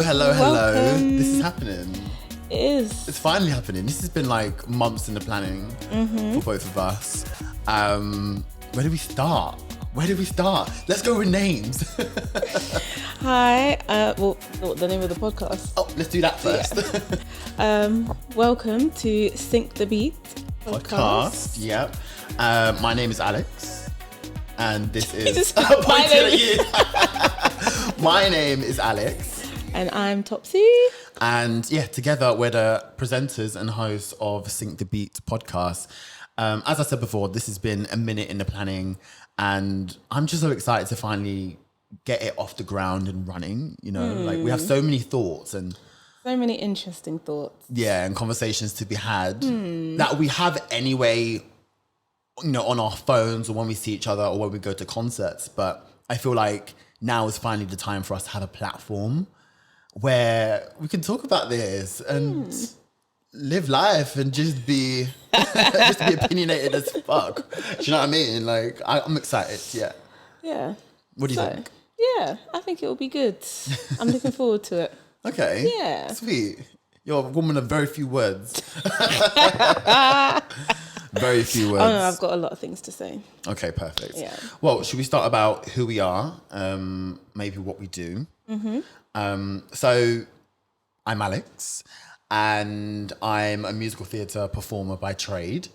Hello. Welcome. This is happening. It is. It's finally happening. This has been like months in the planning for both of us. Where do we start? Let's go with names. Hi. The name of the podcast. Oh, let's do that first. Welcome to Sync the Beat Podcast. Yep. My name is Alex, and this is. My name is Alex. And I'm Topsy. And yeah, together we're the presenters and hosts of Sync the Beat podcast. As I said before, this has been a minute in the planning, and I'm just so excited to finally get it off the ground and running. You know, like we have so many thoughts and so many interesting thoughts. Yeah, and conversations to be had that we have anyway, you know, on our phones or when we see each other or when we go to concerts. But I feel like now is finally the time for us to have a platform where we can talk about this and live life and just be opinionated as fuck. Do you know what I mean? Like, I'm excited. Yeah. Yeah. What do you think? Yeah, I think it will be good. I'm looking forward to it. Okay. Yeah. Sweet. You're a woman of very few words. Very few words. Oh no, I've got a lot of things to say. Okay, perfect. Yeah. Well, should we start about who we are? Maybe what we do. So I'm Alex, and I'm a musical theatre performer by trade,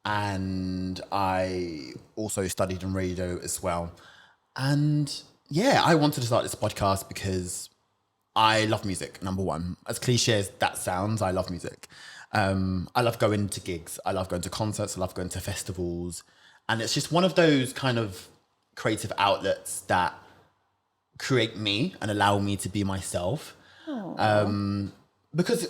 and I also studied in radio as well. And yeah, I wanted to start this podcast because I love music, number one. As cliche as that sounds, I love music. I love going to gigs. I love going to concerts. I love going to festivals. And it's just one of those kind of creative outlets that create me and allow me to be myself. Because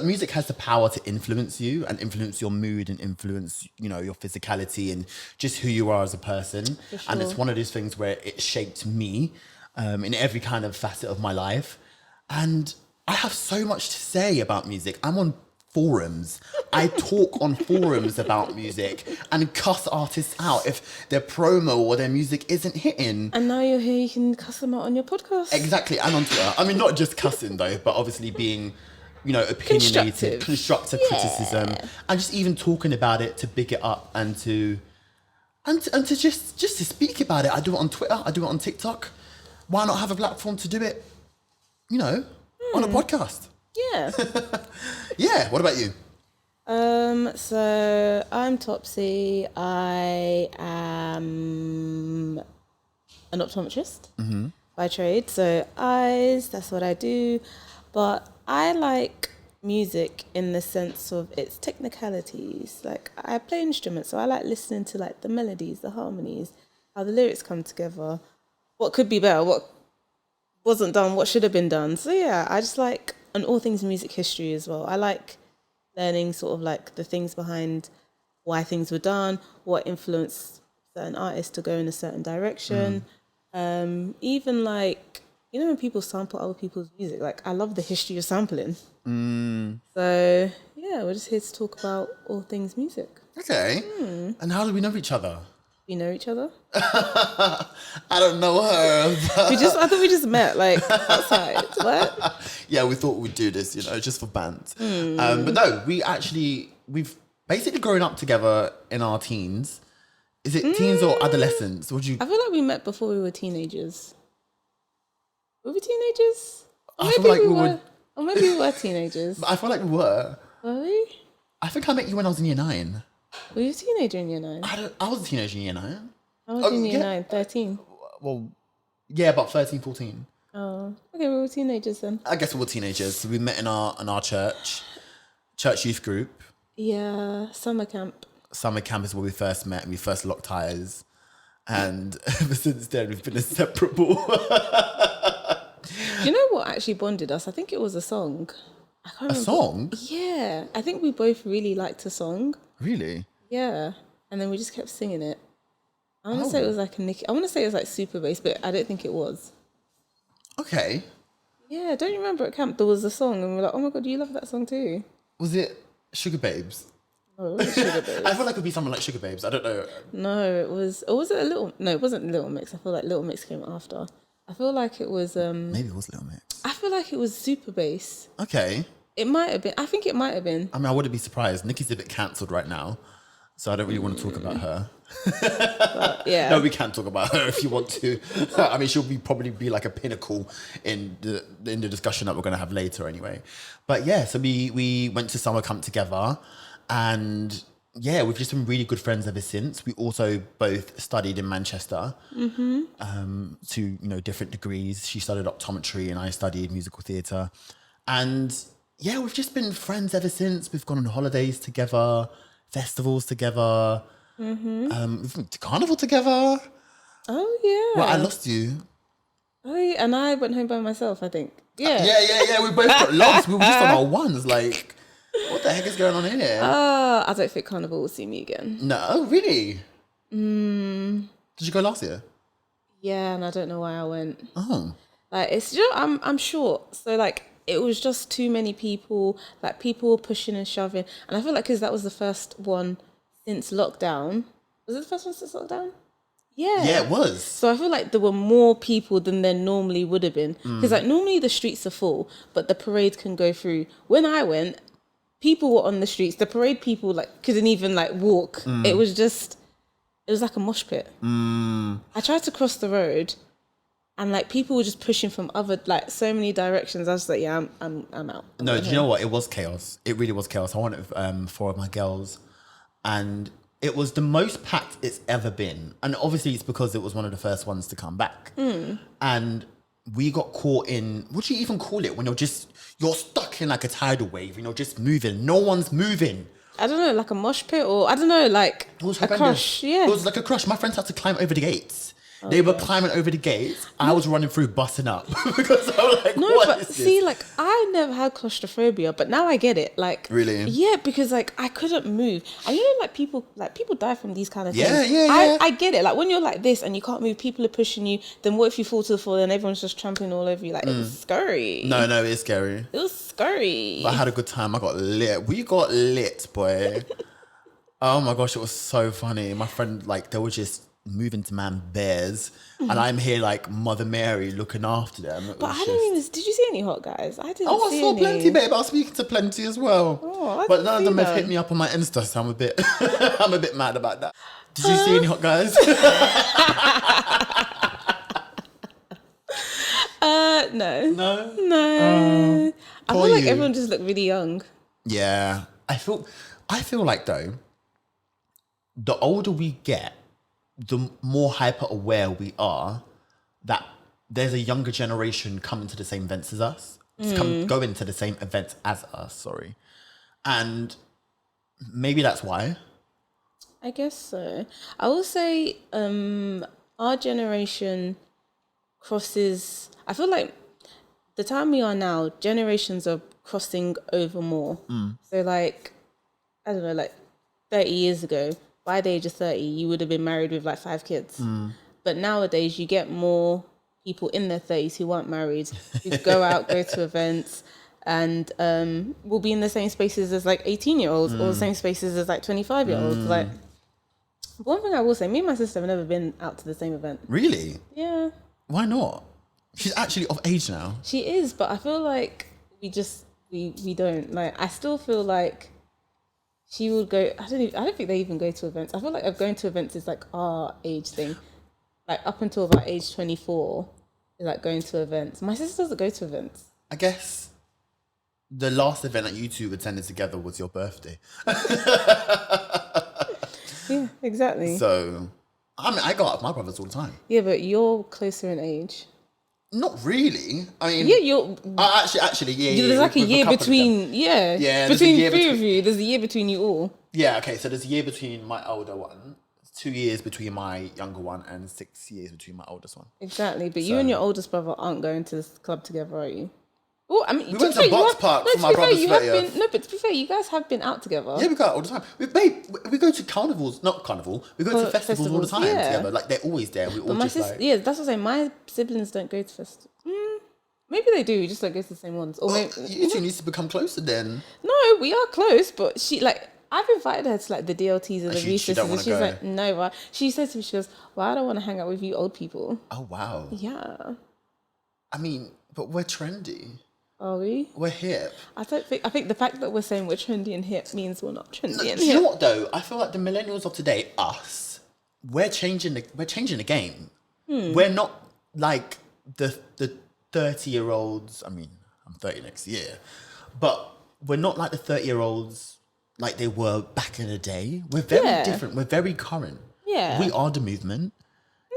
music has the power to influence you and influence your mood and influence, you know, your physicality and just who you are as a person. For sure. And it's one of those things where it shaped me in every kind of facet of my life. And I have so much to say about music. I'm on forums. I talk on forums about music and cuss artists out if their promo or their music isn't hitting. And now you're here, you can cuss them out on your podcast. Exactly, and on Twitter. I mean, not just cussing though, but obviously being, you know, opinionated, constructive criticism, and just even talking about it to big it up and to just to speak about it. I do it on Twitter. I do it on TikTok. Why not have a platform to do it? You know, on a podcast. Yeah. Yeah. What about you? So I'm Topsy. I am an optometrist by trade. So eyes, that's what I do. But I like music in the sense of its technicalities. Like, I play instruments, so I like listening to like the melodies, the harmonies, how the lyrics come together, what could be better, what wasn't done, what should have been done. So yeah, I just like, and all things music history as well. I like learning sort of like the things behind why things were done, what influenced certain artists to go in a certain direction. Even like, you know, when people sample other people's music, like I love the history of sampling. So yeah, we're just here to talk about all things music. Okay. And how do we know each other? We know each other. I don't know her. I thought we just met like outside. What? Yeah, we thought we'd do this, you know, just for bands. But no, we've basically grown up together in our teens. Is it teens or adolescents? I feel like we met before we were teenagers. Were we teenagers? I feel like we were. Or maybe we were teenagers. I feel like we were. Were we? I think I met you when I was in year 9. Were you a teenager in year 9? I was a teenager in year 9. I was in year 9, 13. Well, yeah, about 13, 14. Oh, okay, we were teenagers then. I guess we were teenagers. So we met in our church youth group. Yeah, summer camp. Summer camp is where we first met and we first locked eyes. And ever since then, we've been inseparable. Do you know what actually bonded us? I think it was a song. I can't remember. A song? Yeah, I think we both really liked a song. Really? Yeah, and then we just kept singing it. I want to say it was like I want to say it was like super bass, but I don't think it was. Okay. Yeah, don't you remember at camp there was a song and we were like, oh my god, do you love that song too? Was it Sugar Babes? Oh, it was Sugar Babes. I feel like it would be something like Sugar Babes. I don't know. No, it was. Or was it a Little? No, it wasn't Little Mix. I feel like Little Mix came after. I feel like it was. Maybe it was Little Mix. I feel like it was Super Bass. Okay. It might have been. I think it might have been. I mean, I wouldn't be surprised. Nikki's a bit cancelled right now, so I don't really want to talk about her. But, yeah. No, we can talk about her if you want to. I mean, she'll probably be like a pinnacle in the discussion that we're going to have later anyway. But yeah, so we went to summer camp together, and yeah, we've just been really good friends ever since. We also both studied in Manchester to different degrees. She studied optometry and I studied musical theatre. And yeah, we've just been friends ever since. We've gone on holidays together, festivals together. We've been to Carnival together. Oh, yeah. Well, I lost you. Oh, yeah. And I went home by myself, I think. Yeah. Yeah. We both got lost. We were just on our ones. Like, what the heck is going on here? I don't think Carnival will see me again. No, really? Did you go last year? Yeah, and I don't know why I went. Oh. Like, it's just, I'm short. So, like, it was just too many people. Like, people were pushing and shoving. And I feel like because that was the first one since lockdown. Was it the first one since lockdown? Yeah. Yeah, it was. So I feel like there were more people than there normally would have been. Because, like, normally the streets are full, but the parade can go through. When I went, people were on the streets. The parade people, like, couldn't even, like, walk. It was like a mosh pit. I tried to cross the road, and like people were just pushing from other, like, so many directions. I was like, yeah, I'm out. No, do you know what? It was chaos. It really was chaos. I went with 4 of my girls, and it was the most packed it's ever been. And obviously it's because it was one of the first ones to come back. And we got caught in, what do you even call it? When you're stuck in like a tidal wave and you're just moving. No one's moving. I don't know, like a mosh pit, or I don't know, like It was a horrendous. crush. Yeah. It was like a crush. My friends had to climb over the gates. They were climbing over the gates. I was running through, busting up because I was like, No, what but is this? see, like, I never had claustrophobia, but now I get it. Like, Really? Yeah, because like I couldn't move. And you know, like people die from these kind of things. Yeah. I get it. Like when you're like this and you can't move, people are pushing you. Then what if you fall to the floor and everyone's just trampling all over you? Like, it was scary. No, it is scary. It was scary. But I had a good time. I got lit. We got lit, boy. Oh my gosh, it was so funny. My friend, like, they were just moving to man bears, and I'm here like Mother Mary looking after them. But I didn't even. Did you see any hot guys? I didn't. I see saw any. plenty, babe. I was speaking to plenty as well. Oh, I but didn't none of see them have them. hit me up on my Insta, so I'm a bit, I'm a bit mad about that. Did you see any hot guys? No. No. I poor feel like you. everyone just looked really young. Yeah, I feel like though, the older we get, the more hyper aware we are that there's a younger generation coming to the same events as us, going to the same events as us. Sorry, and maybe that's why. I guess so. I will say our generation crosses. I feel like the time we are now, generations are crossing over more. So like, I don't know, like 30 years ago, by the age of 30, you would have been married with like 5 kids. But nowadays, you get more people in their 30s who aren't married, who go out, go to events, and will be in the same spaces as like 18-year-olds or the same spaces as like 25-year-olds. Like, one thing I will say, me and my sister have never been out to the same event. Really? Yeah. Why not? She's actually of age now. She is, but I feel like we don't. Like, I still feel like she would go. I don't think they even go to events. I feel like going to events is like our age thing. Like up until about age 24 is like going to events. My sister doesn't go to events. I guess the last event that you two attended together was your birthday. Yeah, exactly. So, I mean, I go out with my brothers all the time. Yeah, but you're closer in age. Not really. I mean, Yeah, you're. actually, yeah. There's like a with year couple of them. between. Yeah, Yeah, there's a between year three of you. There's a year between you all. Yeah, okay. So there's a year between my older one, 2 years between my younger one, and 6 years between my oldest one. Exactly, but you and your oldest brother aren't going to this club together, are you? Oh, I mean, We went to Box Park for my brother's 30th. No, but to be fair, you guys have been out together. Yeah, we go out all the time. We go to carnivals, not carnival. We go to festivals all the time together. Like, they're always there. We all But my just sister, like. yeah, that's what I'm saying. My siblings don't go to festivals. Maybe they do. We just don't go to the same ones. Or Well, maybe, you two need to become closer then. no, we are close, but she like. I've invited her to like the DLTs and the she recesses, don't and wanna she's go. like, no. Why? She said to me, she goes, "Well, I don't want to hang out with you old people." Oh wow. Yeah. I mean, But we're trendy. Are we? We're hip. I think the fact that we're saying we're trendy and hip means we're not trendy and Do you know hip. what though? I feel like the millennials of today, us, we're changing the game. We're not like the 30-year-olds. I mean, I'm 30 next year, but we're not like the 30-year-olds like they were back in the day. We're very different. We're very current. Yeah. We are the movement.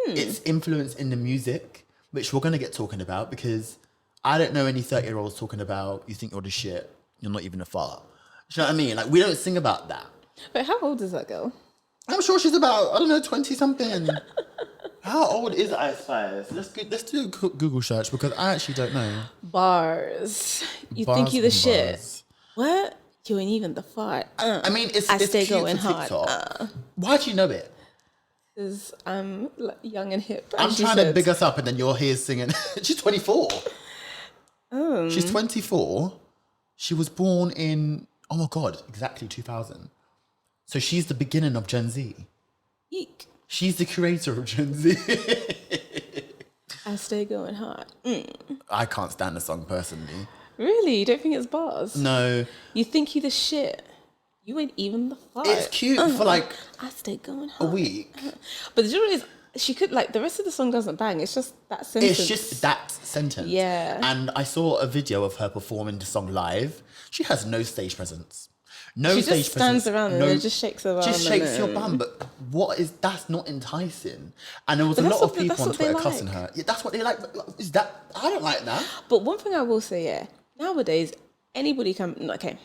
It's influence in the music, which we're gonna get talking about because I don't know any 30-year-olds talking about you think you're the shit. You're not even a fart. Do you know what I mean? Like we don't sing about that. But how old is that girl? I'm sure she's about, I don't know, 20 something. How old is Ice Spice? Let's do a Google search because I actually don't know. Bars. You Bars think you the and shit? bars. What? You ain't even the fart. I mean, it's stay cute going for hard. TikTok. Why do you know it? Because I'm young and hip. I'm trying to big us up and then you're here singing. She's 24. She's 24. She was born in, oh my God, exactly 2000. So she's the beginning of Gen Z. Eek. She's the creator of Gen Z. I stay going hard. I can't stand the song personally. Really? You don't think it's bars? No. You think you the shit? You ain't even the fart. It's cute for like I stay going a hard. week. But the truth is, she could like the rest of the song doesn't bang. It's just that sentence. It's just that sentence. Yeah. And I saw a video of her performing the song live. She has no stage presence. No She stage just stands presence. around and it just shakes around. Just shakes your and bum. But that's not enticing. And there was But a that's lot of what they- people on that's what they Twitter cussing like. her. Yeah, that's what they like. Is that, I don't like that. But one thing I will say, yeah, nowadays anybody can. Okay,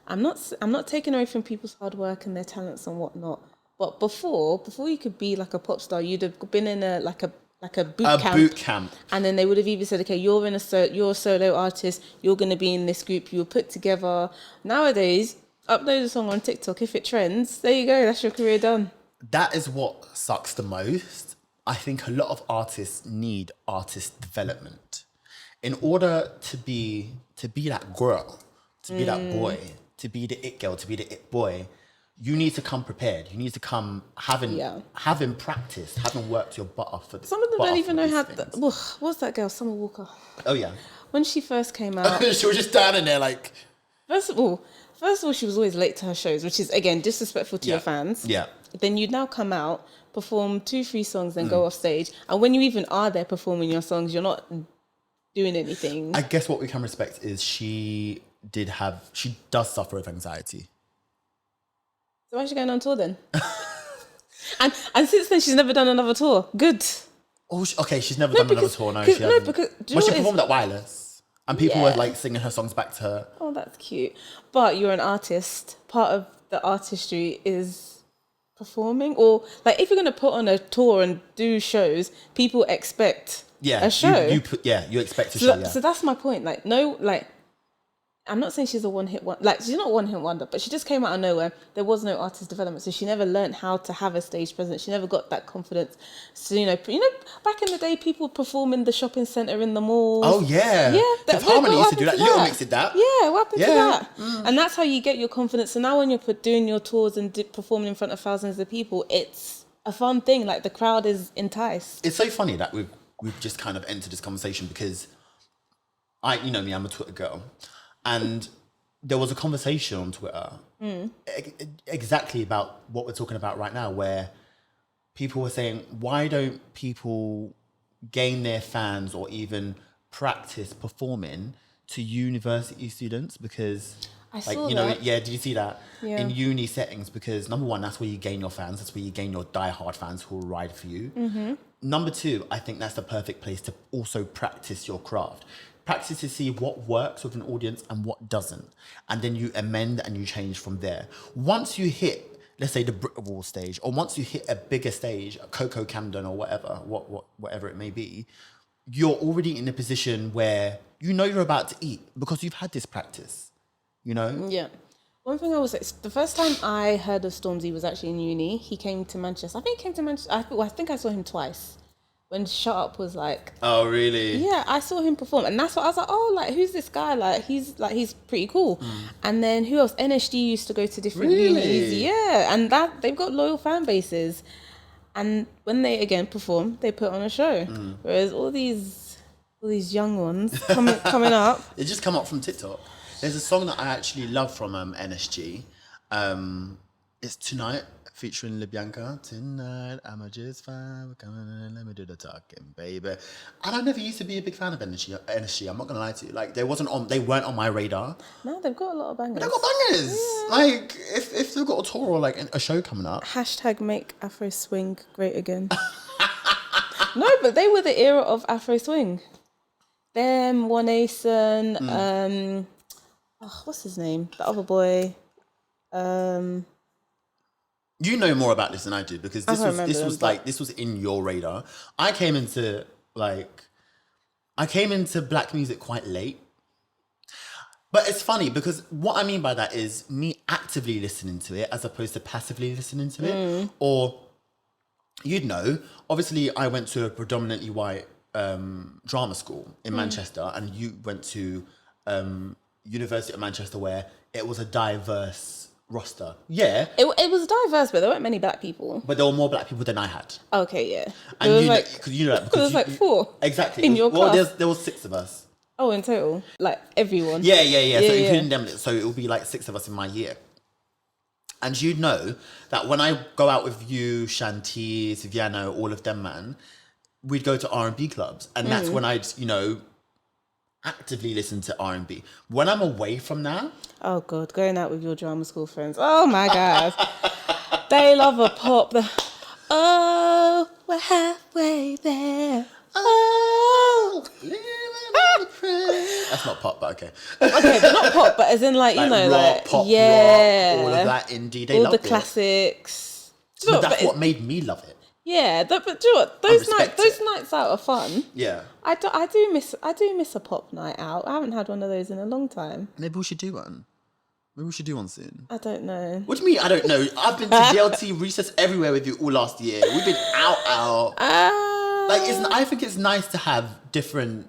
I'm not taking away from people's hard work and their talents and whatnot. But before you could be like a pop star, you'd have been in a boot camp. And then they would have either said, okay, you're a solo artist, you're going to be in this group, you were put together. Nowadays, upload a song on TikTok, if it trends, there you go, that's your career done. That is what sucks the most. I think a lot of artists need artist development. In order to be that girl, to be that boy, to be the it girl, to be the it boy, you need to come prepared. You need to come having practiced, having worked your butt off for this. Some of them don't even know how to... What's that girl, Summer Walker? Oh, yeah. When she first came out... She was just standing there like... First of all, she was always late to her shows, which is, again, disrespectful to your fans. Yeah. Then you'd now come out, perform 2-3 songs, then go off stage. And when you even are there performing your songs, you're not doing anything. I guess what we can respect is she does suffer with anxiety. So why is she going on tour then? and since then, she's never done another tour. Good. Oh, okay, she's never done another tour. No, she hasn't. Because... Well, she performed at Wireless. And people were like singing her songs back to her. Oh, that's cute. But you're an artist. Part of the artistry is performing. Or, like, if you're going to put on a tour and do shows, people expect a show. You expect a show, yeah. So that's my point. Like, no, like... I'm not saying she's a one-hit wonder. Like, she's not a one-hit wonder, but she just came out of nowhere. There was no artist development, so she never learned how to have a stage presence. She never got that confidence. So, back in the day, people would perform in the shopping centre, in the malls. Oh, yeah. Yeah. Fifth Harmony used to do that. Little Mix did that. Yeah, what happened to that? And that's how you get your confidence. So now when you're doing your tours and performing in front of thousands of people, it's a fun thing. Like, the crowd is enticed. It's so funny that we've just kind of entered this conversation because you know me, I'm a Twitter girl. And there was a conversation on Twitter exactly about what we're talking about right now, where people were saying, why don't people gain their fans or even practice performing to university students? Because did you see that? Yeah. In uni settings? Because number one, that's where you gain your fans. That's where you gain your diehard fans who will ride for you. Mm-hmm. Number two, I think that's the perfect place to also practice your craft. Practice to see what works with an audience and what doesn't. And then you amend and you change from there. Once you hit, let's say, the Brit Awards stage, or once you hit a bigger stage, a Coco Camden or whatever it may be, you're already in a position where you're about to eat because you've had this practice, Yeah. One thing I will say, the first time I heard of Stormzy was actually in uni. He came to Manchester. I think he came to Manchester. I think I saw him twice. When Shut Up was like... Oh, really? Yeah, I saw him perform. And that's what I was like, oh, like, who's this guy? He's pretty cool. And then who else? NSG used to go to different unis. Yeah, and they've got loyal fan bases. And when they, again, perform, they put on a show. Whereas all these all these young ones coming up. It just come up from TikTok. There's a song that I actually love from NSG. It's Tonight featuring LaBianca. Tonight, I'm just fine. Come on, let me do the talking, baby. And I never used to be a big fan of NSG. I'm not gonna lie to you. Like they weren't on my radar. No, they've got a lot of bangers. They've got bangers. Yeah. Like if they've got a tour or like a show coming up. # make Afro Swing great again. No, but they were the era of Afro Swing. Them, One Ason, what's his name? The other boy. You know more about this than I do because this was in your radar. I came into black music quite late. But it's funny because what I mean by that is me actively listening to it as opposed to passively listening to it. Or you'd know, obviously I went to a predominantly white drama school in Manchester, and you went to University of Manchester where it was a diverse roster. Yeah. It was diverse, but there weren't many black people. But there were more black people than I had. Okay, yeah. And you know that because there was like 4. Exactly. In your class. There was 6 of us. Oh, in total? Like everyone? Yeah. So including them, so it will be like 6 of us in my year. And you'd know that when I go out with you, Shanti, Siviano, all of them, man, we'd go to R&B clubs. And that's when I'd, actively listen to R&B. When I'm away from that... Oh, God, going out with your drama school friends. Oh, my God. They love a pop. Oh, we're halfway there. Oh. That's not pop, but okay. Okay, but not pop, but as in like rock, pop, rock, all of that indie. They all the classics. But that's what made me love it. Yeah, but do you know what? Those nights out are fun. Yeah, I do miss a pop night out. I haven't had one of those in a long time. Maybe we should do one. Maybe we should do one soon. I don't know. What do you mean? I don't know. I've been to DLT recess everywhere with you all last year. We've been out. I think it's nice to have different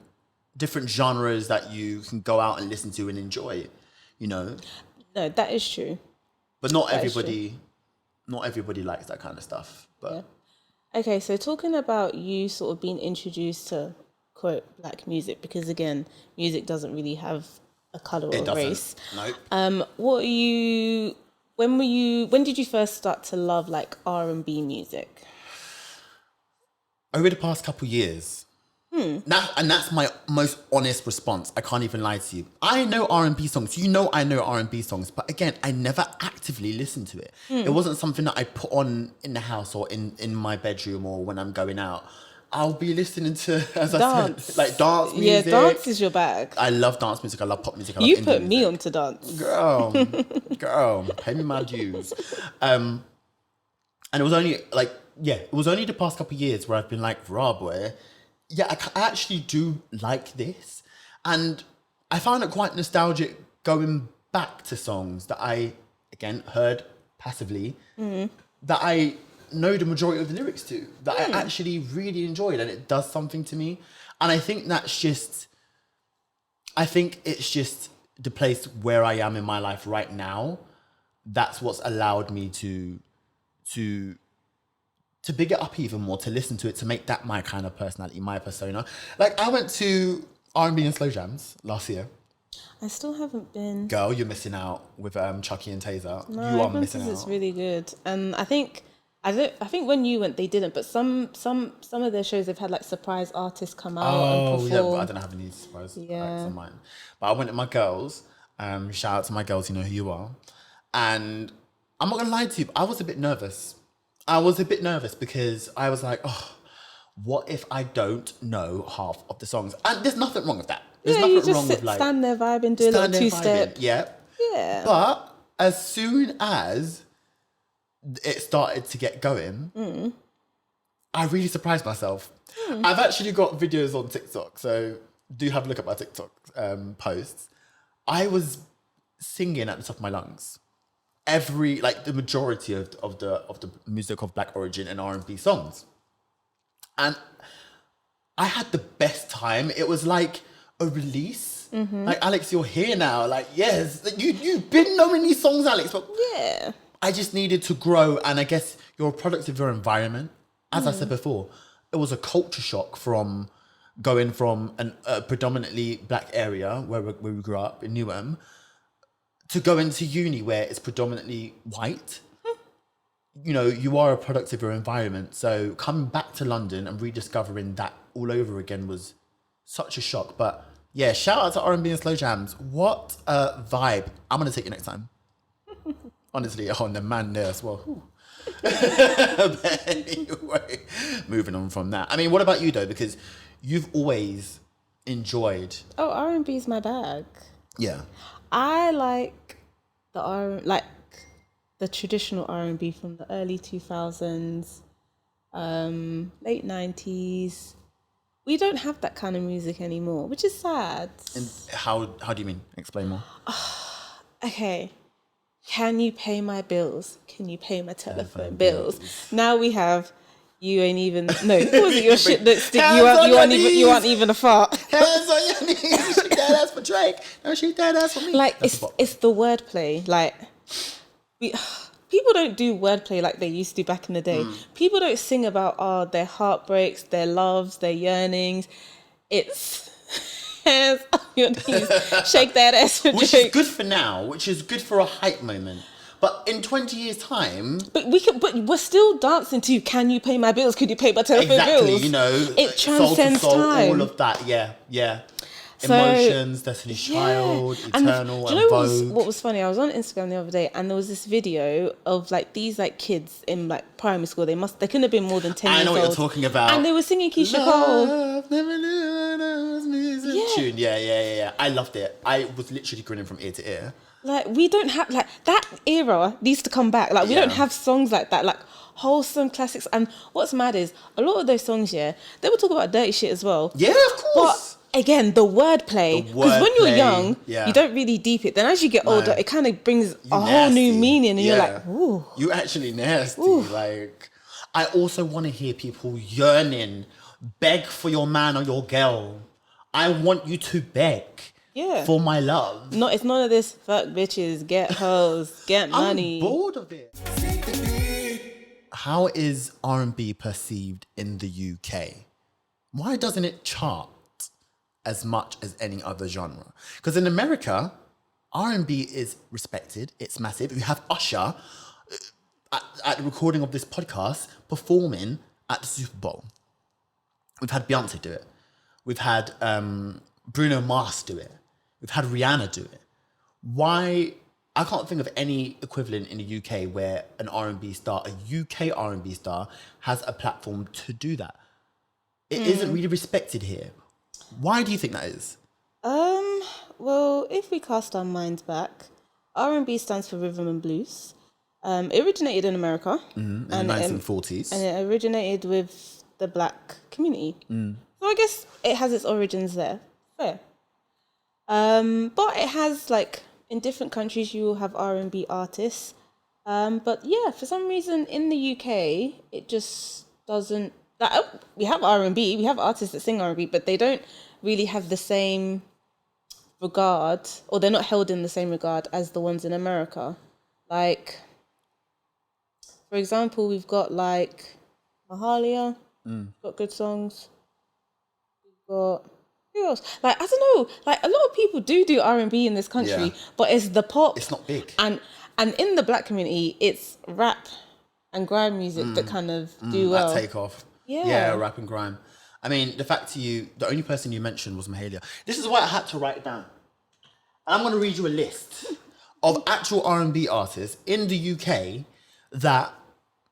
genres that you can go out and listen to and enjoy. No, that is true. But not everybody likes that kind of stuff. But yeah. Okay, so talking about you sort of being introduced to quote black music, because again, music doesn't really have a colour or race. Nope. When did you first start to love like R&B music? Over the past couple of years. And that's my most honest response. I can't even lie to you. I know R&B songs. I know R&B songs. But again, I never actively listened to it. It wasn't something that I put on in the house or in my bedroom or when I'm going out. I'll be listening to, as I said, like dance music. Yeah, dance is your bag. I love dance music. I love pop music. I love you indie put me music. onto dance. Girl, pay me my dues. And it was only the past couple of years where I've been like, rah, boy, yeah, I actually do like this. And I found it quite nostalgic going back to songs that I, again, heard passively, that I know the majority of the lyrics to, that I actually really enjoyed, and it does something to me. And I think it's just the place where I am in my life right now. That's what's allowed me to big it up even more, to listen to it, to make that my kind of personality, my persona. Like, I went to R&B and Slow Jams last year. I still haven't been. Girl, you're missing out with Chucky and Taser. No, you are missing out. It's really good. And I think when you went, they didn't, but some of their shows, they've had like surprise artists come out and perform. Yeah, but I don't have any surprise acts on mine. But I went with my girls. Shout out to my girls, you know who you are. And I'm not gonna lie to you, I was a bit nervous. Because I was like, oh, what if I don't know half of the songs? And there's nothing wrong with that. There's nothing wrong with like stand there vibing, do a little 2-step. Yeah. But as soon as it started to get going, I really surprised myself. I've actually got videos on TikTok, so do have a look at my TikTok posts. I was singing at the top of my lungs. The majority of the music of black origin and R&B songs. And I had the best time. It was like a release. Like, Alex, you're here now. Like, yes, you've been knowing these songs, Alex, but yeah, I just needed to grow. And I guess you're a product of your environment. As I said before, it was a culture shock from going from a predominantly black area where we grew up in Newham to go into uni where it's predominantly white. You know, you are a product of your environment. So coming back to London and rediscovering that all over again was such a shock. But yeah, shout out to R&B and slow jams. What a vibe. I'm going to take you next time. Honestly, and the man there as well. But anyway, moving on from that. I mean, what about you though? Because you've always enjoyed. Oh, R&B is my bag. Yeah. I like the traditional R&B from the early 2000s, late 90s. We don't have that kind of music anymore, which is sad. And how do you mean? Explain more. Okay. Can you pay my bills? Can you pay my telephone bills? Now we have you ain't even no. What was it? Your shit that stick. You aren't even a fart. Hands on your knees. She dead ass for Drake. No, she dead ass for me. Like it's the wordplay. Like people don't do wordplay like they used to back in the day. People don't sing about their heartbreaks, their loves, their yearnings. It's hands on your knees, shake that ass for Which Drake. is good for now, which is good for a hype moment. But in 20 years' time... But we're still dancing to Can You Pay My Bills? Could you pay my telephone bills? Exactly, you know. It transcends soul to soul, time. all of that, yeah. So, Emotions, Destiny's Child, Eternal, do you know Vogue. what was funny? I was on Instagram the other day and there was this video of like these like kids in like primary school. They couldn't have been more than 10 years old. I know what you're talking about. And they were singing Keisha Cole. Love, never knew when I was missing tune. Yeah. I loved it. I was literally grinning from ear to ear. Like we don't have like that era needs to come back. Like we don't have songs like that. Like wholesome classics. And what's mad is a lot of those songs, they will talk about dirty shit as well. Yeah, of course. But again, the wordplay. Because when you're young, you don't really deep it. Then as you get older, it kind of brings a whole new meaning, and you're like, ooh, you actually nasty. Ooh. Like, I also want to hear people yearning, beg for your man or your girl. I want you to beg. Yeah. For my love. No, it's none of this fuck bitches, get hoes, get money. I'm bored of it. How is R&B perceived in the UK? Why doesn't it chart as much as any other genre? Because in America, R&B is respected. It's massive. We have Usher at the recording of this podcast performing at the Super Bowl. We've had Beyonce do it. We've had Bruno Mars do it. We've had Rihanna do it. Why? I can't think of any equivalent in the UK where an R&B star, a UK R&B star, has a platform to do that. It isn't really respected here. Why do you think that is? Well, if we cast our minds back, R&B stands for rhythm and blues. It originated in America. In the 1940s. And it originated with the black community. So I guess it has its origins there. Fair. But it has, like, in different countries, you will have R&B artists. But yeah, for some reason in the UK, it just doesn't... Like, we have R&B, we have artists that sing R&B, but they don't really have the same regard, or they're not held in the same regard as the ones in America. Like, for example, we've got, like, Mahalia, got good songs. We've got... Who else? Like, I don't know. Like, a lot of people do R&B in this country, but it's the pop. It's not big. And in the black community, it's rap and grime music that kind of do well. That take off. Yeah, rap and grime. I mean, the only person you mentioned was Mahalia. This is why I had to write it down. And I'm going to read you a list of actual R&B artists in the UK that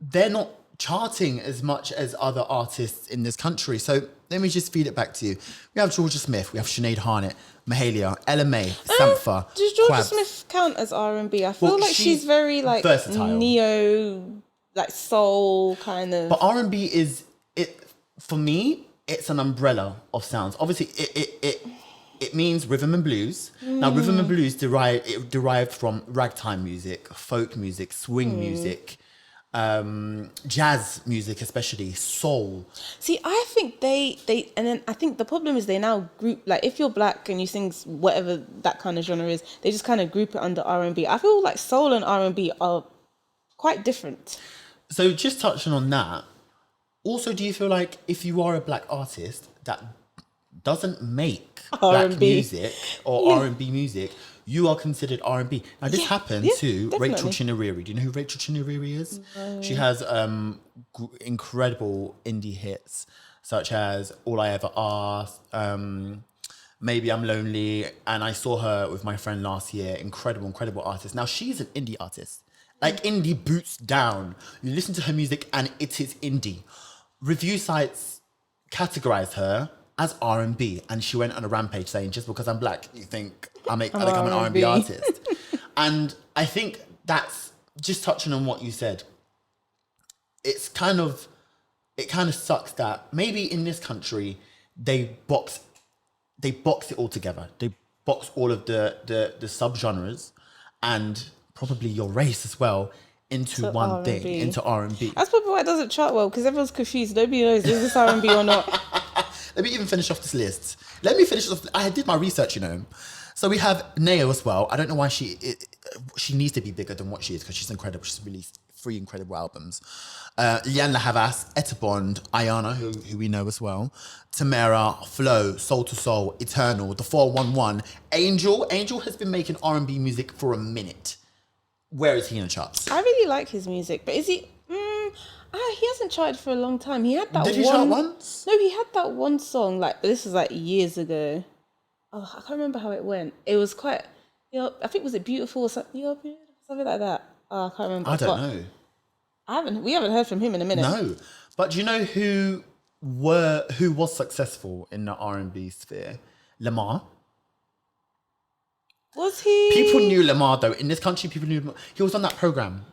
they're not charting as much as other artists in this country. So let me just feed it back to you. We have Georgia Smith, we have Sinead Harnett, Mahalia, LMA, Sampha. Does Georgia Quabs. Smith count as R&B? I feel like she's very like versatile. Neo, like soul kind of. But R&B is for me. It's an umbrella of sounds. Obviously, it means rhythm and blues. Now, rhythm and blues derived from ragtime music, folk music, swing music. Jazz music, especially soul. See, I think they and then I think the problem is they now group, like, if you're black and you sing whatever that kind of genre is, they just kind of group it under R&B. I feel like soul and R&B are quite different. So just touching on that, also, do you feel like if you are a black artist that doesn't make black R&B. music or R&B music, you are considered R&B. Now this happened to definitely. Rachel Chinariri. Do you know who Rachel Chinariri is? No. She has incredible indie hits such as All I Ever Asked, Maybe I'm Lonely, and I saw her with my friend last year. Incredible artist. Now she's an indie artist. Like indie boots down. You listen to her music and it is indie. Review sites categorized her as R&B, and she went on a rampage saying, just because I'm black, you think I'm an R&B artist. And I think that's just touching on what you said. It kind of sucks that maybe in this country they box it all together. They box all of the subgenres and probably your race as well into one R&B. thing, into R&B. That's probably why it doesn't chart well, because everyone's confused. Nobody knows, is this R&B or not? Let me even finish off this list. I did my research, you know. So we have Neo as well. I don't know why she needs to be bigger than what she is, because she's incredible. She's released 3 incredible albums. Liane La Havas, Etabond, Ayana, who we know as well, Tamara, Flo, Soul to Soul, Eternal, The 411, Angel. Angel has been making R&B music for a minute. Where is he in the charts? I really like his music, but is he... he hasn't charted for a long time. He had that Did he chart once? No, he had that one song, like, this was like years ago. Oh, I can't remember how it went. It was quite... I think, was it Beautiful or something? You're Beautiful, something like that. Oh, I can't remember. I don't know. We haven't heard from him in a minute. No. But do you know who was successful in the R&B sphere? Lamar. Was he? People knew Lamar though. In this country, people knew Lamar. He was on that program.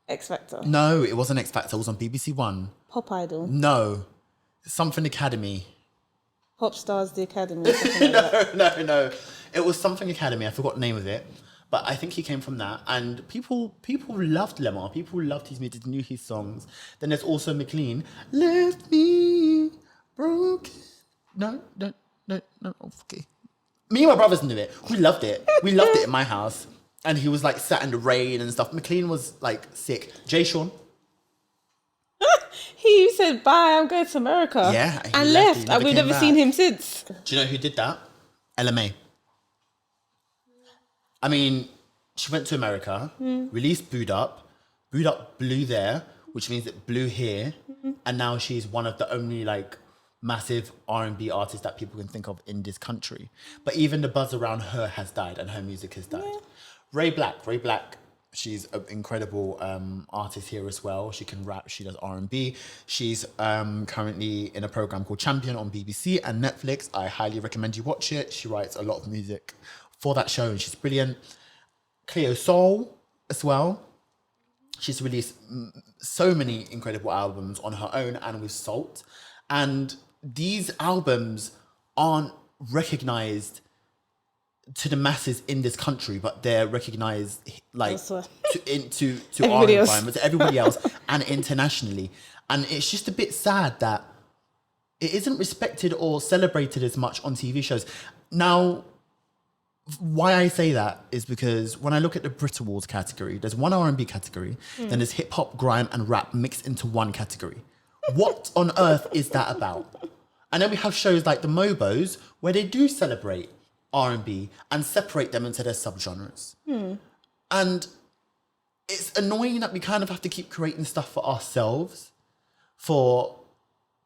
X Factor. No, it wasn't X Factor. It was on BBC One. Pop Idol. No. Something Academy. Pop Stars The Academy. Like No. It was something Academy. I forgot the name of it. But I think he came from that. And people loved Lamar. People loved his music, knew his songs. Then there's also McLean. Left me broken. No. Okay. Me and my brothers knew it. We loved it. We loved it in my house. And he was like sat in the rain and stuff. McLean was like sick. Jay Sean. He said, bye, I'm going to America. Yeah. And left. And we've never seen him since. Do you know who did that? LMA. I mean, she went to America, released Boo'd Up. Boo'd Up blew there, which means it blew here. And now she's one of the only like massive R&B artists that people can think of in this country. But even the buzz around her has died and her music has died. Yeah. Ray Black, she's an incredible artist here as well. She can rap, she does R&B. She's currently in a program called Champion on BBC and Netflix. I highly recommend you watch it. She writes a lot of music for that show and she's brilliant. Cleo Sol as well. She's released so many incredible albums on her own and with Salt. And these albums aren't recognized to the masses in this country, but they're recognized like to our environment, to everybody else and internationally. And it's just a bit sad that it isn't respected or celebrated as much on TV shows. Now, why I say that is because when I look at the Brit Awards category, there's one R&B category, then there's hip hop, grime and rap mixed into one category. What on earth is that about? And then we have shows like the Mobos where they do celebrate R&B and separate them into their subgenres. And it's annoying that we kind of have to keep creating stuff for ourselves for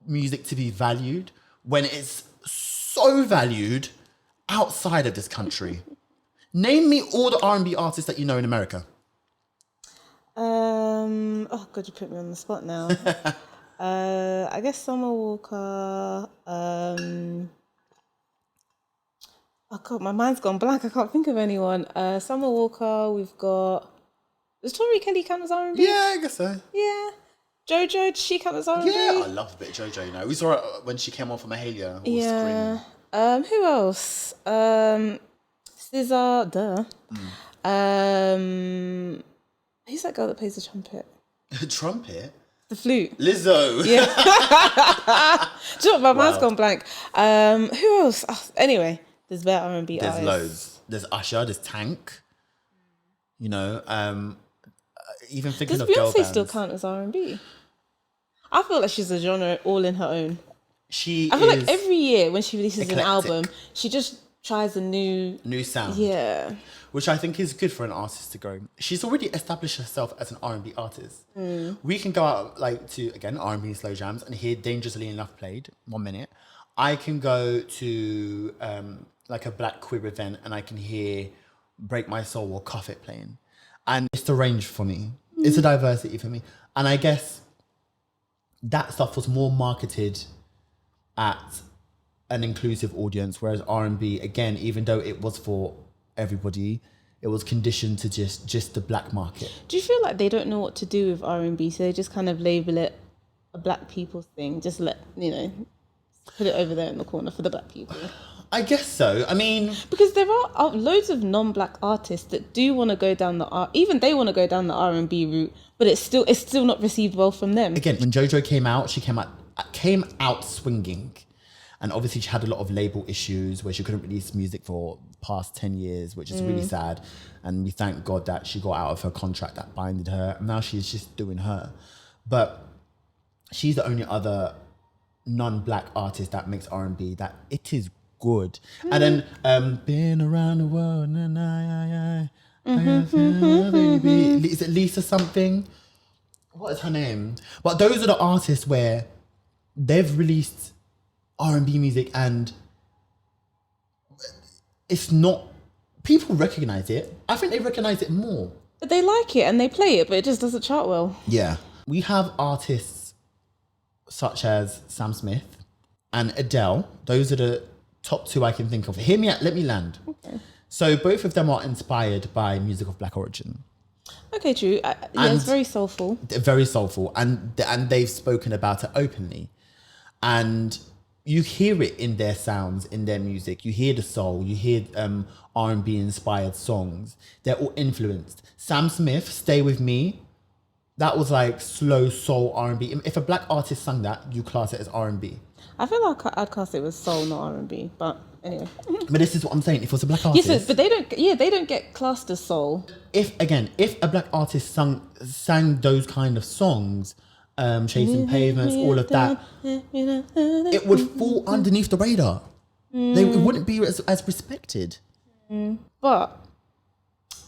music to be valued when it's so valued outside of this country. Name me all the R&B artists that you know in America. Oh God, you put me on the spot now. I guess Summer Walker. Oh God, my mind's gone blank. I can't think of anyone. Summer Walker. We've got. Does Tori Kelly count as R&B? Yeah, I guess so. Yeah. JoJo, does she count as R&B? Yeah, I love a bit of JoJo. You know, we saw her when she came on from Mahalia. Yeah. Who else? SZA. Duh. Who's that girl that plays the trumpet? Trumpet? The flute. Lizzo. Yeah. Do you know what? My mind's gone blank. Who else? Oh, anyway, there's better R&B artists. There's loads. There's Usher. There's Tank. You know, even thinking of girl bands. Does Beyonce still count as R&B? I feel like she's a genre all in her own. I feel like every year when she releases an eclectic. album, she just tries a new sound. Yeah. Which I think is good for an artist to grow. She's already established herself as an R&B artist. We can go out like to, again, R&B slow jams and hear Dangerously Enough played 1 minute. I can go to like a Black Queer event and I can hear Break My Soul or Cuff It playing. And it's the range for me. It's a diversity for me. And I guess that stuff was more marketed at an inclusive audience, whereas R&B, again, even though it was for everybody, it was conditioned to just the black market. Do you feel like they don't know what to do with R&B, so they just kind of label it a black people's thing, just let, put it over there in the corner for the black people? I guess so. I mean, because there are loads of non-black artists that do want to go down even they want to go down the R&B route, but it's still not received well from them. Again, when JoJo came out, she came out swinging. And obviously she had a lot of label issues where she couldn't release music for past 10 years, which is really sad. And we thank God that she got out of her contract that binded her. And now she's just doing her. But she's the only other non-black artist that makes R&B that it is good. And then been around the world, baby. Is it Lisa something? What is her name? But those are the artists where they've released R&B music and it's not, people recognize it. I think they recognize it more. But they like it and they play it, but it just doesn't chart well. Yeah. We have artists such as Sam Smith and Adele. Those are the top two I can think of. Hear me out, let me land. Okay. So both of them are inspired by music of black origin. Okay, true. It's very soulful. They're very soulful and they've spoken about it openly. And you hear it in their sounds, in their music. You hear the soul. You hear R&B inspired songs. They're all influenced. Sam Smith, Stay With Me, that was like slow soul R&B. If a black artist sang that, you class it as R&B. I feel like I'd class it as soul, not R&B. But anyway. But this is what I'm saying. If it was a black artist, yes, but they don't get classed as soul. If a black artist sang those kind of songs, Chasing Pavements, all of that, it would fall underneath the radar. It wouldn't be as respected. But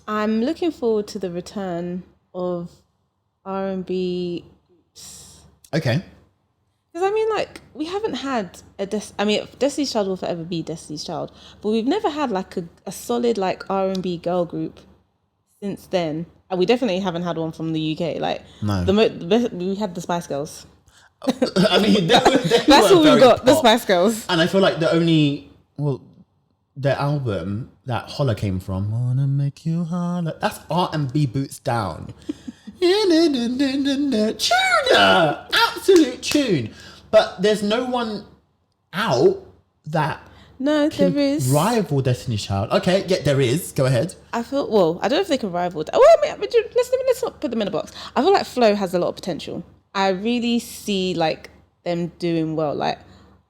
I'm looking forward to the return of R&B groups. Okay. Because I mean, like, we haven't had Destiny's Child will forever be Destiny's Child, but we've never had like a solid like R&B girl group since then. And we definitely haven't had one from the UK. Like, no. We had the Spice Girls. I mean, that's all we've got, the Spice Girls. And I feel like their album that Holler came from, Wanna Make You Holler, that's R&B boots down. Tuna, absolute tune. But there's no one out that there is rival Destiny's Child. Okay, yeah, there is. Go ahead. I don't know if they can rival that. Well, I mean, let's not put them in a box. I feel like Flo has a lot of potential. I really see like them doing well. Like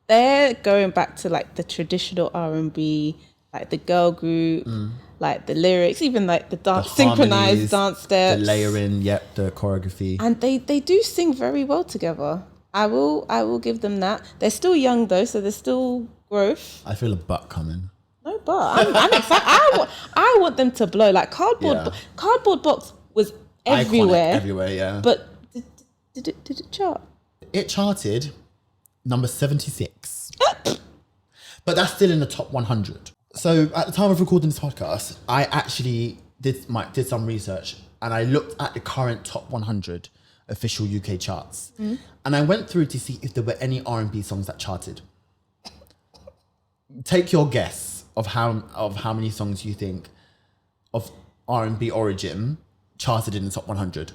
they're going back to like the traditional R&B, like the girl group, like the lyrics, even like the dance, synchronized dance steps, the layering, the choreography, and they do sing very well together. I will give them that. They're still young though, so there's still growth. I feel a butt coming. No, but I'm excited. I want them to blow. Like Cardboard Box was everywhere. Iconic everywhere, yeah. But did it chart? It charted number 76. But that's still in the top 100. So at the time of recording this podcast, I actually did some research and I looked at the current top 100 official UK charts. And I went through to see if there were any R&B songs that charted. Take your guess of how many songs you think of R&B origin charted in the top 100.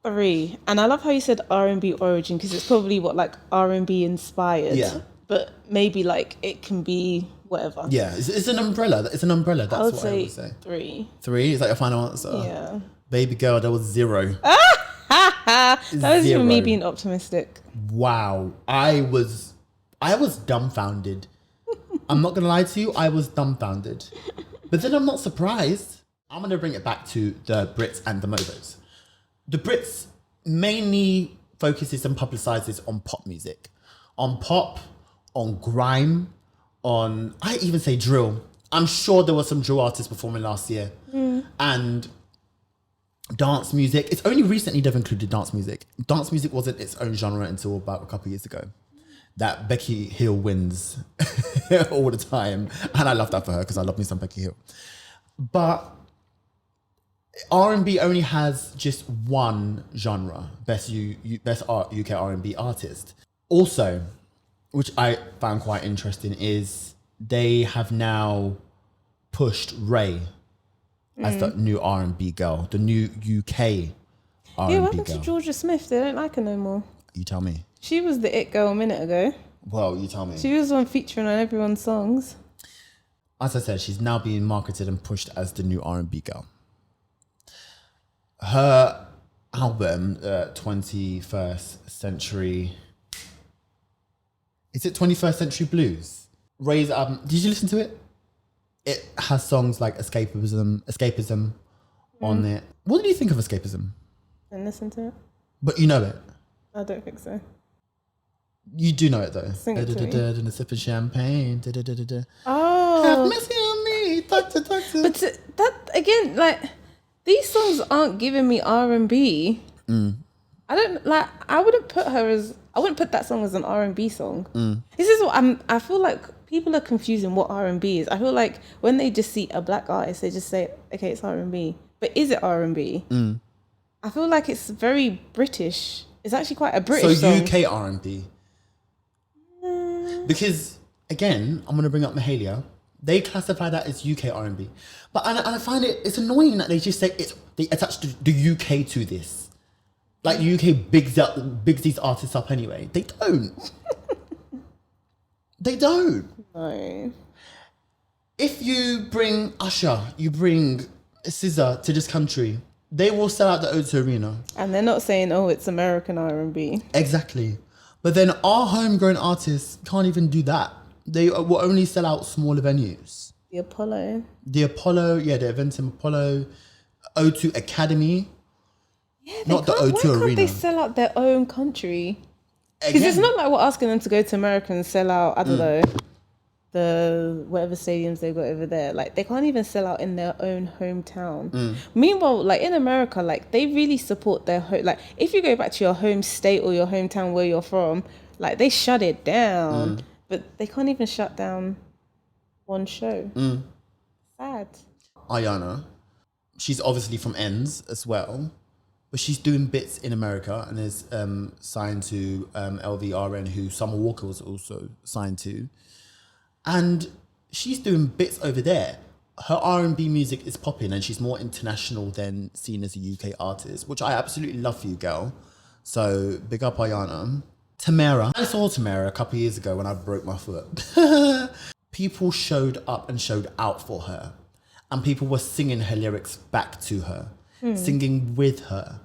3. And I love how you said R&B origin because it's probably like R&B inspired. Yeah. But maybe like it can be whatever. Yeah, it's an umbrella. It's an umbrella. That's what I would say. 3. 3? Is that your final answer? Yeah. Baby girl, that was 0. That was even me being optimistic. Wow. I was dumbfounded. I'm not going to lie to you. I was dumbfounded. But then I'm not surprised. I'm going to bring it back to the Brits and the Mobos. The Brits mainly focuses and publicizes on pop music. On pop, on grime, on, I even say drill. I'm sure there were some drill artists performing last year. And dance music. It's only recently they've included dance music. Dance music wasn't its own genre until about a couple of years ago. That Becky Hill wins all the time. And I love that for her because I love me some Becky Hill. But R&B only has just one genre, best UK R&B artist. Also, which I found quite interesting, is they have now pushed Ray as the new R&B girl, the new UK R&B girl. Yeah, what happened to Georgia Smith? They don't like her no more. You tell me. She was the it girl a minute ago. Well, you tell me. She was on featuring on everyone's songs. As I said, she's now being marketed and pushed as the new R&B girl. Her album, 21st Century... Is it 21st Century Blues? Ray's album. Did you listen to it? It has songs like Escapism on it. What did you think of Escapism? And listen to it. But you know it. I don't think so. You do know it though. Sing it to me. And a sip of champagne. Oh. Have mercy on me. Doctor. But that again, like, these songs aren't giving me R&B. I don't like. I wouldn't put that song as an R&B song. This is what I feel like people are confusing what R&B is. I feel like when they just see a black artist, they just say, okay, it's R&B. But is it R&B? I feel like it's very British. It's actually quite a British song. UK R&B. Because again, I'm gonna bring up Mahalia. They classify that as UK R&B, but I find it's annoying that they just say they attach the UK to this. Like the UK bigs these artists up anyway. They don't. They don't. No. If you bring Usher, you bring SZA to this country, they will sell out the O2 Arena. And they're not saying, oh, it's American R&B. Exactly. But then our homegrown artists can't even do that. They will only sell out smaller venues. The Apollo, the Eventim Apollo, O2 Academy. Yeah, not the O2 why Arena. Can't they sell out their own country? Because it's not like we're asking them to go to America and sell out, I don't know, the whatever stadiums they got over there. Like, they can't even sell out in their own hometown. Meanwhile, like in America, like they really support their home. Like, if you go back to your home state or your hometown where you're from, like they shut it down. But they can't even shut down one show. Sad. Ayana, she's obviously from Ends as well, but she's doing bits in America and is signed to LVRN, who Summer Walker was also signed to. And she's doing bits over there. Her R&B music is popping and she's more international than seen as a UK artist, which I absolutely love for you, girl. So big up Ayana. Tamara. I saw Tamara a couple of years ago when I broke my foot. People showed up and showed out for her. And people were singing her lyrics back to her, singing with her.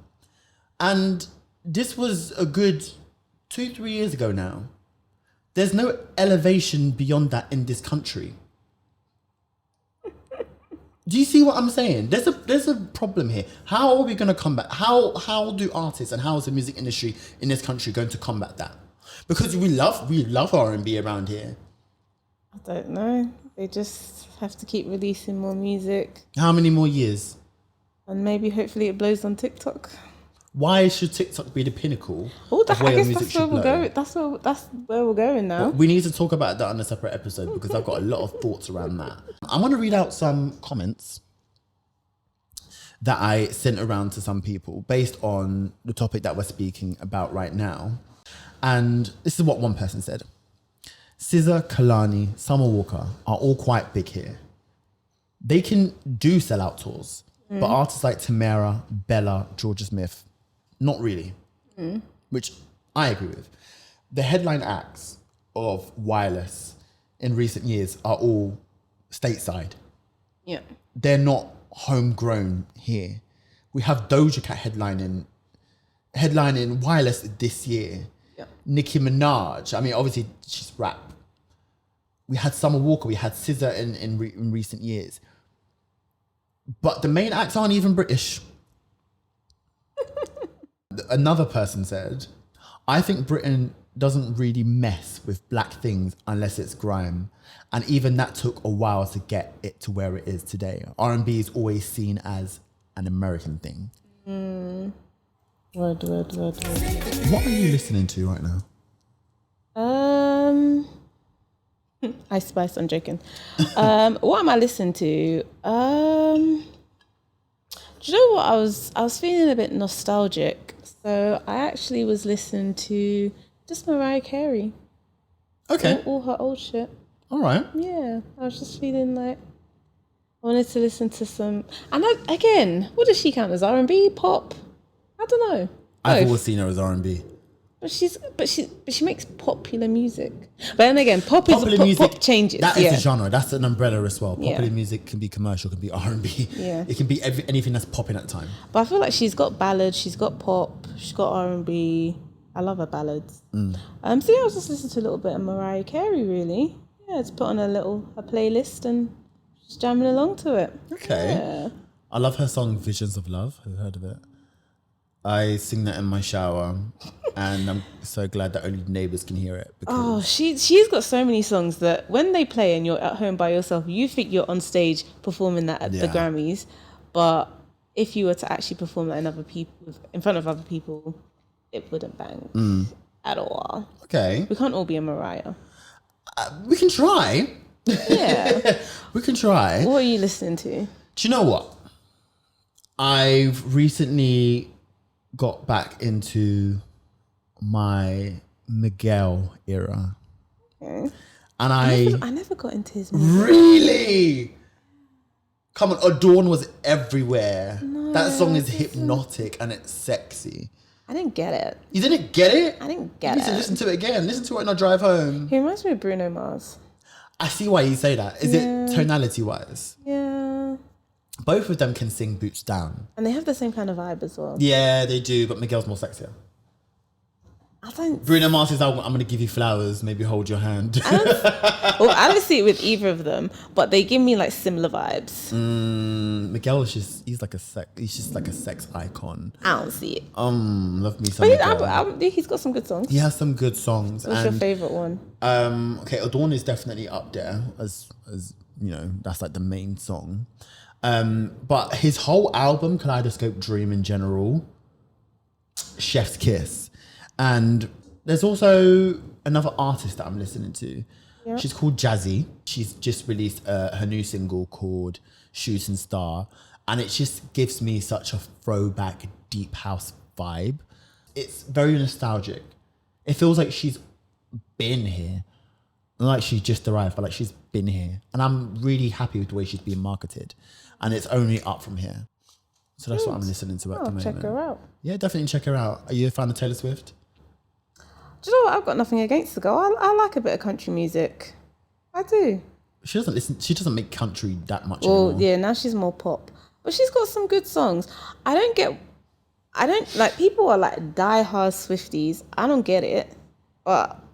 And this was a good 2-3 years ago now. There's no elevation beyond that in this country. Do you see what I'm saying? There's a problem here. How are we going to combat? How do artists and how is the music industry in this country going to combat that? Because we love R&B around here. I don't know. They just have to keep releasing more music. How many more years? And maybe hopefully it blows on TikTok. Why should TikTok be the pinnacle Oh, of where I your guess music that's where should we'll blow? go. That's where we're going now. We need to talk about that on a separate episode because I've got a lot of thoughts around that. I'm going to read out some comments that I sent around to some people based on the topic that we're speaking about right now. And this is what one person said. SZA, Kalani, Summer Walker are all quite big here. They can do sellout tours, but artists like Tamara, Bella, Georgia Smith, not really, which I agree with. The headline acts of Wireless in recent years are all stateside. Yeah. They're not homegrown here. We have Doja Cat headlining Wireless this year. Yeah. Nicki Minaj. I mean, obviously she's rap. We had Summer Walker. We had SZA in recent years. But the main acts aren't even British. Another person said, I think Britain doesn't really mess with black things unless it's grime. And even that took a while to get it to where it is today. R&B is always seen as an American thing. Word. What are you listening to right now? Ice Spice, I'm joking. What am I listening to? Do you know what? I was feeling a bit nostalgic. So I actually was listening to just Mariah Carey. Okay. All her old shit. All right. Yeah, I was just feeling like I wanted to listen to some. And again, what does she count as? R&B, pop? I don't know. I've Both. always seen her as R&B. But she makes popular music. But then again, pop changes. That is a genre. That's an umbrella as well. Popular Yeah. music can be commercial, can be R&B. Yeah. It can be anything that's popping at the time. But I feel like she's got ballads, she's got pop, she's got R&B. I love her ballads. So yeah, I was just listening to a little bit of Mariah Carey, really. Yeah, just put on a playlist and just jamming along to it. Okay. Yeah. I love her song Visions of Love. Have you heard of it? I sing that in my shower, and I'm so glad that only neighbours can hear it. Because She's got so many songs that when they play and you're at home by yourself, you think you're on stage performing that at the Grammys. But if you were to actually perform that in front of other people, it wouldn't bang at all. Okay. We can't all be a Mariah. We can try. Yeah. We can try. What are you listening to? Do you know what? I've recently got back into my Miguel era. Okay. And I never got into his music. Really? Come on, Adorn was everywhere. That song is hypnotic and it's sexy. I didn't get it. You didn't get it? I didn't get You need to listen to it again. Listen to it on our drive home. He reminds me of Bruno Mars. I see why you say that. Is it tonality wise? Yeah. Both of them can sing boots down. And they have the same kind of vibe as well. Yeah, they do, but Miguel's more sexier. I don't... Bruno Mars' album, I'm going to give you flowers, maybe hold your hand. I don't see it with either of them, but they give me like similar vibes. Miguel is just, he's just like a sex icon. I don't see it. Love me some But he's got some good songs. He has some good songs. What's your favourite one? Okay, Adorn is definitely up there as you know, that's like the main song. But his whole album, Kaleidoscope Dream in general, chef's kiss. And there's also another artist that I'm listening to. Yep. She's called Jazzy. She's just released her new single called Shooting Star. And it just gives me such a throwback deep house vibe. It's very nostalgic. It feels like she's been here. Not like she's just arrived, but like she's been here. And I'm really happy with the way she's being marketed. And it's only up from here. So that's what I'm listening to at the moment. Check her out. Yeah, definitely check her out. Are you a fan of Taylor Swift? Do you know what? I've got nothing against the girl. I like a bit of country music. I do. She doesn't make country that much Well, anymore. yeah, now she's more pop. But she's got some good songs. I don't like, people are like diehard Swifties. I don't get it. But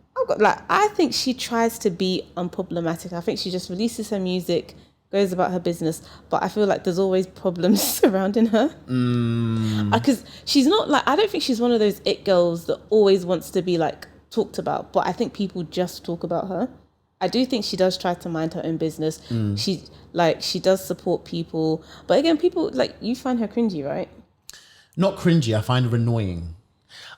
I think she tries to be unproblematic. I think she just releases her music, goes about her business, but I feel like there's always problems surrounding her. Because she's not like, I don't think she's one of those it girls that always wants to be like talked about, but I think people just talk about her. I do think she does try to mind her own business. She does support people, but again, people like, you find her cringy, right? Not cringy, I find her annoying.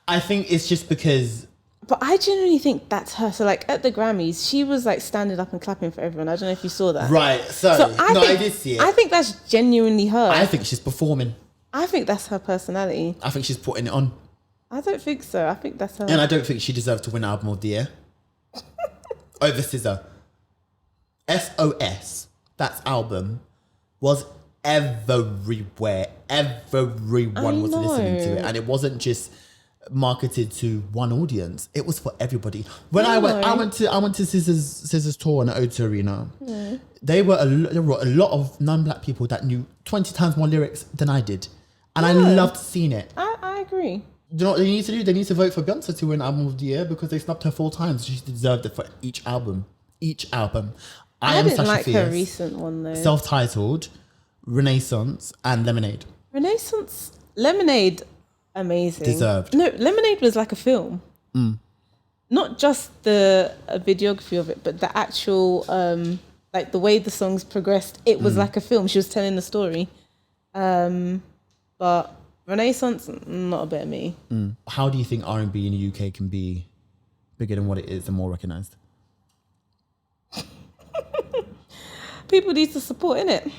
I think it's just because... But I genuinely think that's her. So like at the Grammys, she was like standing up and clapping for everyone. I don't know if you saw that. Right, I did see it. I think that's genuinely her. I think she's performing. I think that's her personality. I think she's putting it on. I don't think so. I think that's her. And I don't think she deserves to win Album of the Year. Over SZA. SOS, that album, was everywhere. Everyone was listening to it. And it wasn't just marketed to one audience. It was for everybody. When I went to SZA's tour in the O2 Arena. There were a lot of non-black people that knew 20 times more lyrics than I did. And I loved seeing it. I agree. Do you know what they need to do? They need to vote for Beyonce to win Album of the Year because they snubbed her 4 times. She deserved it for each album. I didn't like her recent one though. Self-titled, Renaissance, and Lemonade. Lemonade, amazing. Deserved. No, Lemonade was like a film. not just the videography of it, but the actual like the way the songs progressed. It was like a film. She was telling the story. But Renaissance, not a bit of me. How do you think R&B in the UK can be bigger than what it is and more recognised? People need to support in it.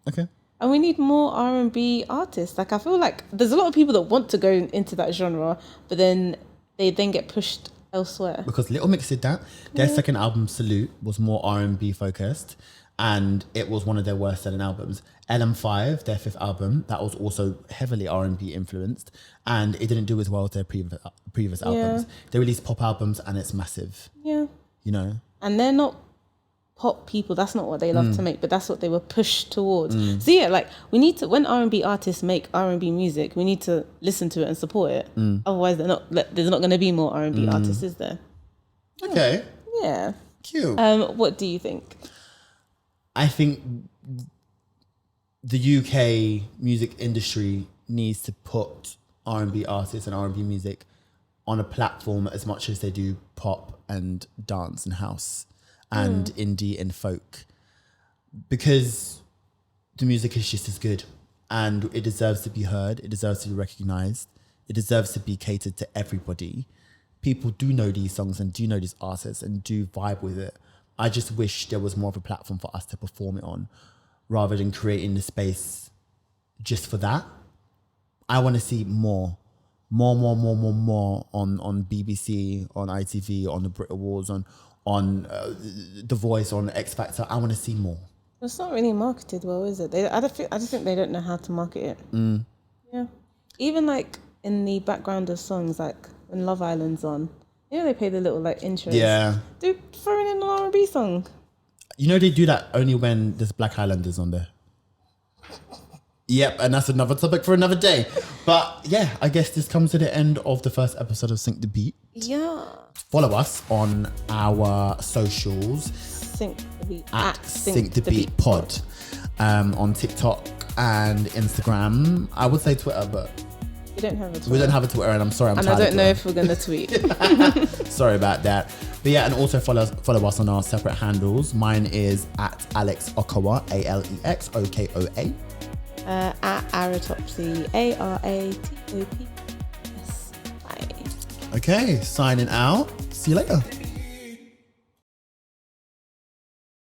Okay. And we need more R&B artists. Like, I feel like there's a lot of people that want to go into that genre, but then they then get pushed elsewhere. Because Little Mix did that. Their second album, Salute, was more R&B focused, and it was one of their worst selling albums. LM5, their fifth album, that was also heavily R&B influenced, and it didn't do as well as their previous albums. They released pop albums, and it's massive. Yeah. You know? And they're not pop people. That's not what they love to make, but that's what they were pushed towards. So yeah, like, we need to, when R&B artists make R&B music, we need to listen to it and support it. Otherwise, there's not going to be more R&B artists, is there? Okay. Yeah. Cute. What do you think? I think the UK music industry needs to put R&B artists and R&B music on a platform as much as they do pop and dance and house and indie and folk, because the music is just as good and it deserves to be heard, it deserves to be recognised, it deserves to be catered to everybody. People do know these songs and do know these artists and do vibe with it. I just wish there was more of a platform for us to perform it on, rather than creating the space just for that. I want to see more on BBC, on ITV, on the Brit Awards, on The Voice, on X Factor. I want to see more. It's not really marketed well, is it? I just think they don't know how to market it. Yeah. Even like in the background of songs, like when Love Island's on, you know, they play the little like intros. Yeah. They're throwing in an R&B song. You know, they do that only when there's Black Highlanders on there. Yep, and that's another topic for another day. But yeah, I guess this comes to the end of the first episode of Sync the Beat. Yeah. Follow us on our socials. Sync the Beat. At Sync the Beat Pod. On TikTok and Instagram. I would say Twitter, but we don't have a Twitter. We don't have a Twitter, and I'm sorry. And I don't know if we're going to tweet. Sorry about that. But yeah, and also follow us on our separate handles. Mine is at Alex Okawa, ALEXOKOA. At Topsy, ARATOPSI. Okay, signing out. See you later.